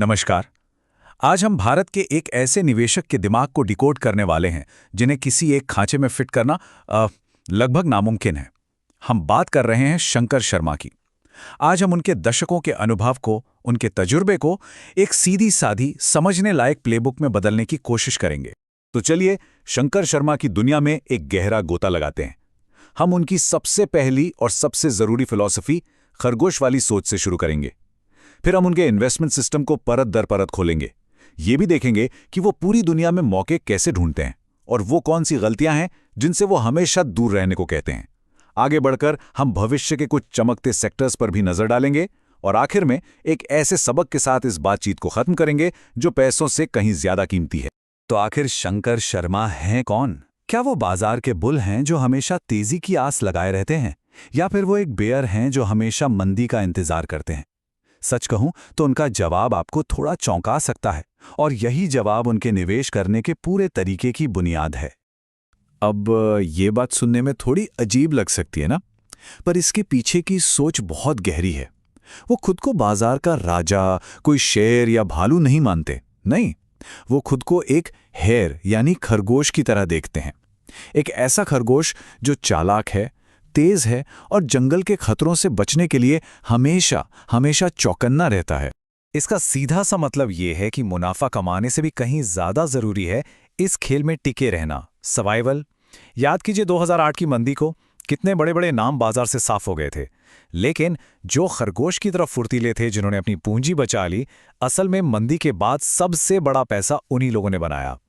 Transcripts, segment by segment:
नमस्कार। आज हम भारत के एक ऐसे निवेशक के दिमाग को डिकोड करने वाले हैं जिन्हें किसी एक खांचे में फिट करना लगभग नामुमकिन है। हम बात कर रहे हैं शंकर शर्मा की। आज हम उनके दशकों के अनुभव को, उनके तजुर्बे को एक सीधी-सादी, समझने लायक प्लेबुक में बदलने की कोशिश करेंगे। तो चलिए शंकर शर्मा की दुनिया में एक गहरा गोता लगाते हैं। हम उनकी सबसे पहली और सबसे जरूरी फिलॉसफी, खरगोश वाली सोच से शुरू करेंगे। फिर हम उनके इन्वेस्टमेंट सिस्टम को परत दर परत खोलेंगे। ये भी देखेंगे कि वो पूरी दुनिया में मौके कैसे ढूंढते हैं और वो कौन सी गलतियां हैं जिनसे वो हमेशा दूर रहने को कहते हैं। आगे बढ़कर हम भविष्य के कुछ चमकते सेक्टर्स पर भी नजर डालेंगे और आखिर में एक ऐसे सबक के साथ इस बातचीत को खत्म करेंगे जो पैसों से कहीं ज्यादा कीमती है। तो आखिर शंकर शर्मा हैं कौन? क्या वो बाजार के बुल हैं जो हमेशा तेजी की आस लगाए रहते हैं, या फिर वो एक बेयर हैं जो हमेशा मंदी का इंतजार करते हैं? सच कहूं तो उनका जवाब आपको थोड़ा चौंका सकता है, और यही जवाब उनके निवेश करने के पूरे तरीके की बुनियाद है। अब ये बात सुनने में थोड़ी अजीब लग सकती है ना, पर इसके पीछे की सोच बहुत गहरी है। वो खुद को बाजार का राजा, कोई शेर या भालू नहीं मानते। नहीं, वो खुद को एक हेर यानी खरगोश की तरह देखते हैं। एक ऐसा खरगोश जो चालाक है, तेज है और जंगल के खतरों से बचने के लिए हमेशा हमेशा चौकन्ना रहता है। इसका सीधा सा मतलब ये है कि मुनाफा कमाने से भी कहीं ज्यादा जरूरी है इस खेल में टिके रहना, सर्वाइवल। याद कीजिए 2008 की मंदी को, कितने बड़े बड़े नाम बाजार से साफ हो गए थे, लेकिन जो खरगोश की तरफ फुर्तीले थे, जिन्होंने अपनी पूंजी बचा ली, असल में मंदी के बाद सबसे बड़ा पैसा उन्हीं लोगों ने बनाया।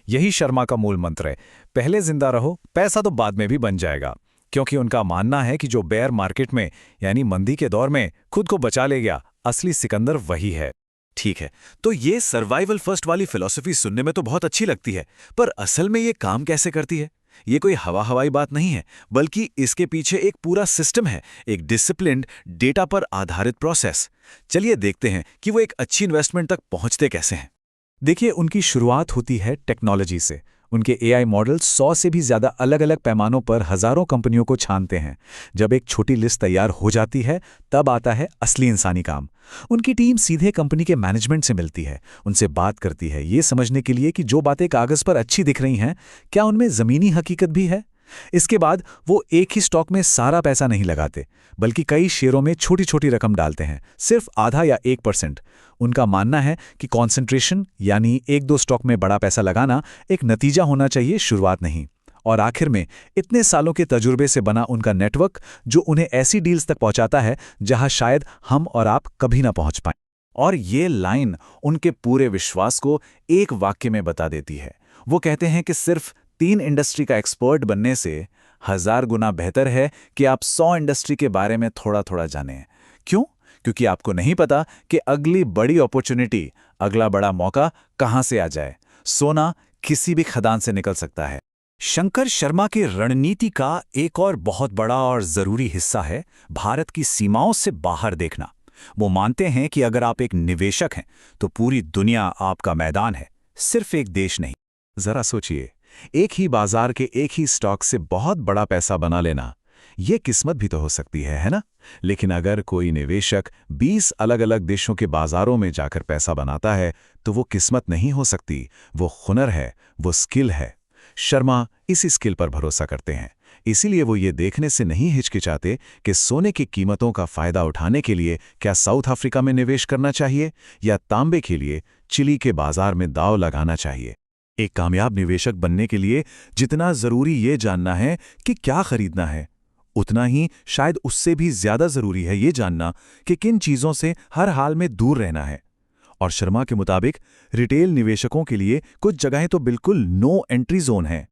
यही शर्मा का मूल मंत्र है, पहले जिंदा रहो, पैसा तो बाद में भी बन जाएगा। क्योंकि उनका मानना है कि जो बेयर मार्केट में यानी मंदी के दौर में खुद को बचा ले गया, असली सिकंदर वही है। ठीक है, तो ये सर्वाइवल फर्स्ट वाली फिलॉसफी सुनने में तो बहुत अच्छी लगती है, पर असल में ये काम कैसे करती है? ये कोई हवाई बात नहीं है, बल्कि इसके पीछे एक पूरा सिस्टम है, एक डिसिप्लिन्ड, डेटा पर आधारित प्रोसेस। चलिए देखते हैं कि वो एक अच्छी इन्वेस्टमेंट तक पहुंचते कैसे हैं। देखिए, उनकी शुरुआत होती है टेक्नोलॉजी से। उनके एआई मॉडल 100 से भी ज्यादा अलग अलग पैमानों पर हजारों कंपनियों को छानते हैं। जब एक छोटी लिस्ट तैयार हो जाती है, तब आता है असली इंसानी काम। उनकी टीम सीधे कंपनी के मैनेजमेंट से मिलती है, उनसे बात करती है, ये समझने के लिए कि जो बातें कागज पर अच्छी दिख रही हैं, क्या उनमें जमीनी हकीकत भी है। इसके बाद वो एक ही स्टॉक में सारा पैसा नहीं लगाते, बल्कि कई शेयरों में छोटी छोटी रकम डालते हैं, सिर्फ आधा या 1%। उनका मानना है कि कॉन्सेंट्रेशन यानी एक दो स्टॉक में बड़ा पैसा लगाना एक नतीजा होना चाहिए, शुरुआत नहीं। और आखिर में इतने सालों के तजुर्बे से बना उनका नेटवर्क जो उन्हें ऐसी डील्स तक पहुंचाता है जहां शायद हम और आप कभी ना पहुंच पाएं। और ये लाइन उनके पूरे विश्वास को एक वाक्य में बता देती है। वो कहते हैं कि सिर्फ 3 इंडस्ट्री का एक्सपर्ट बनने से 1000 गुना बेहतर है कि आप 100 इंडस्ट्री के बारे में थोड़ा थोड़ा जानें। क्यों? क्योंकि आपको नहीं पता कि अगली बड़ी अपॉर्चुनिटी, अगला बड़ा मौका कहां से आ जाए। सोना किसी भी खदान से निकल सकता है। शंकर शर्मा की रणनीति का एक और बहुत बड़ा और जरूरी हिस्सा है भारत की सीमाओं से बाहर देखना। वो मानते हैं कि अगर आप एक निवेशक हैं तो पूरी दुनिया आपका मैदान है, सिर्फ एक देश नहीं। जरा सोचिए, एक ही बाजार के एक ही स्टॉक से बहुत बड़ा पैसा बना लेना, ये किस्मत भी तो हो सकती है ना? लेकिन अगर कोई निवेशक 20 अलग अलग देशों के बाजारों में जाकर पैसा बनाता है, तो वो किस्मत नहीं हो सकती, वो हुनर है, वो स्किल है। शर्मा इसी स्किल पर भरोसा करते हैं, इसीलिए वो ये देखने से नहीं हिचकिचाते कि सोने की कीमतों का फायदा उठाने के लिए क्या साउथ अफ्रीका में निवेश करना चाहिए या तांबे के लिए चिली के बाजार में दांव लगाना चाहिए। एक कामयाब निवेशक बनने के लिए जितना जरूरी ये जानना है कि क्या खरीदना है, उतना ही शायद उससे भी ज्यादा जरूरी है ये जानना कि किन चीजों से हर हाल में दूर रहना है। और शर्मा के मुताबिक रिटेल निवेशकों के लिए कुछ जगहें तो बिल्कुल नो एंट्री जोन है।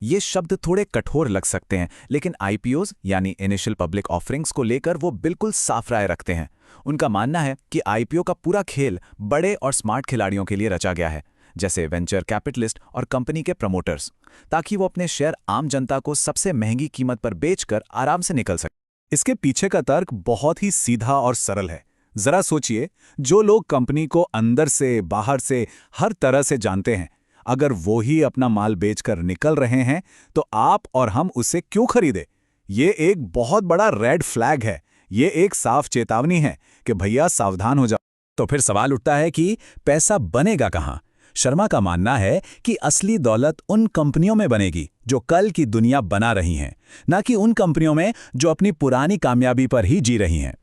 ये शब्द थोड़े कठोर लग सकते हैं, लेकिन आईपीओज यानी इनिशियल पब्लिक ऑफरिंग्स को लेकर वो बिल्कुल साफ राय रखते हैं। उनका मानना है कि आईपीओ का पूरा खेल बड़े और स्मार्ट खिलाड़ियों के लिए रचा गया है, जैसे वेंचर कैपिटलिस्ट और कंपनी के प्रमोटर्स, ताकि वो अपने शेयर आम जनता को सबसे महंगी कीमत पर बेचकर आराम से निकल सके। इसके पीछे का तर्क बहुत ही सीधा और सरल है। जरा सोचिए, जो लोग कंपनी को अंदर से बाहर से हर तरह से जानते हैं, अगर वो ही अपना माल बेचकर निकल रहे हैं, तो आप और हम उसे क्यों खरीदें? ये एक बहुत बड़ा रेड फ्लैग है। ये एक साफ चेतावनी है कि भैया सावधान हो जाओ। तो फिर सवाल उठता है कि पैसा बनेगा कहाँ? शर्मा का मानना है कि असली दौलत उन कंपनियों में बनेगी जो कल की दुनिया बना रही हैं, ना कि उन कंपनियों में जो अपनी पुरानी कामयाबी पर ही जी रही हैं।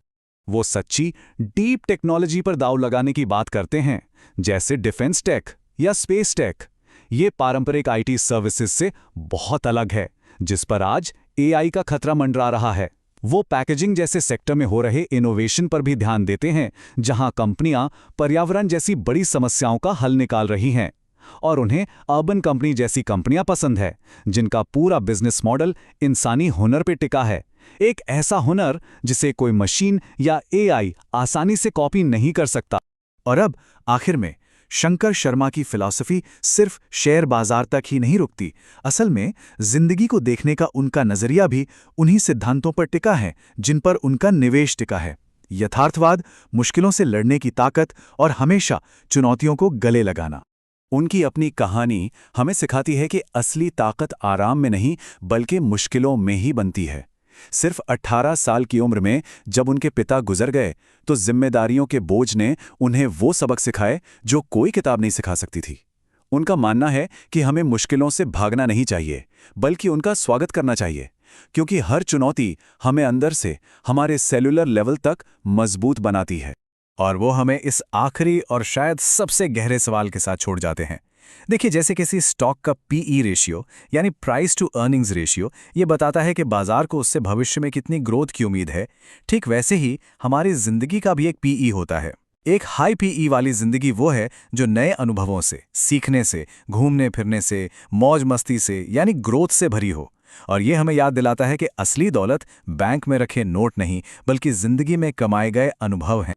वो सच्ची डीप टेक्नोलॉजी पर दांव लगाने की बात करते हैं, जैसे डिफेंस टेक या स्पेस टेक। ये पारंपरिक आईटी सर्विसेज से बहुत अलग है, जिस पर आज एआई का खतरा मंडरा रहा है। वो पैकेजिंग जैसे सेक्टर में हो रहे इनोवेशन पर भी ध्यान देते हैं, जहां कंपनियां पर्यावरण जैसी बड़ी समस्याओं का हल निकाल रही हैं। और उन्हें अर्बन कंपनी जैसी कंपनियां पसंद है, जिनका पूरा बिजनेस मॉडल इंसानी हुनर पे टिका है। एक ऐसा हुनर जिसे कोई मशीन या एआई आसानी से कॉपी नहीं कर सकता। और अब आखिर में शंकर शर्मा की फिलॉसफी सिर्फ शेयर बाजार तक ही नहीं रुकती। असल में जिंदगी को देखने का उनका नजरिया भी उन्हीं सिद्धांतों पर टिका है जिन पर उनका निवेश टिका है। यथार्थवाद, मुश्किलों से लड़ने की ताकत और हमेशा चुनौतियों को गले लगाना। उनकी अपनी कहानी हमें सिखाती है कि असली ताकत आराम में नहीं बल्कि मुश्किलों में ही बनती है। सिर्फ 18 साल की उम्र में जब उनके पिता गुजर गए तो जिम्मेदारियों के बोझ ने उन्हें वो सबक सिखाए जो कोई किताब नहीं सिखा सकती थी। उनका मानना है कि हमें मुश्किलों से भागना नहीं चाहिए, बल्कि उनका स्वागत करना चाहिए, क्योंकि हर चुनौती हमें अंदर से, हमारे सेलुलर लेवल तक मजबूत बनाती है। और वो हमें इस आखिरी और शायद सबसे गहरे सवाल के साथ छोड़ जाते हैं। देखिए, जैसे किसी स्टॉक का पीई रेशियो यानी प्राइस टू अर्निंग्स रेशियो ये बताता है कि बाजार को उससे भविष्य में कितनी ग्रोथ की उम्मीद है, ठीक वैसे ही हमारी जिंदगी का भी एक पीई होता है। एक हाई पीई वाली जिंदगी वो है जो नए अनुभवों से, सीखने से, घूमने फिरने से, मौज मस्ती से यानी ग्रोथ से भरी हो। और ये हमें याद दिलाता है कि असली दौलत बैंक में रखे नोट नहीं बल्कि जिंदगी में कमाए गए अनुभव हैं।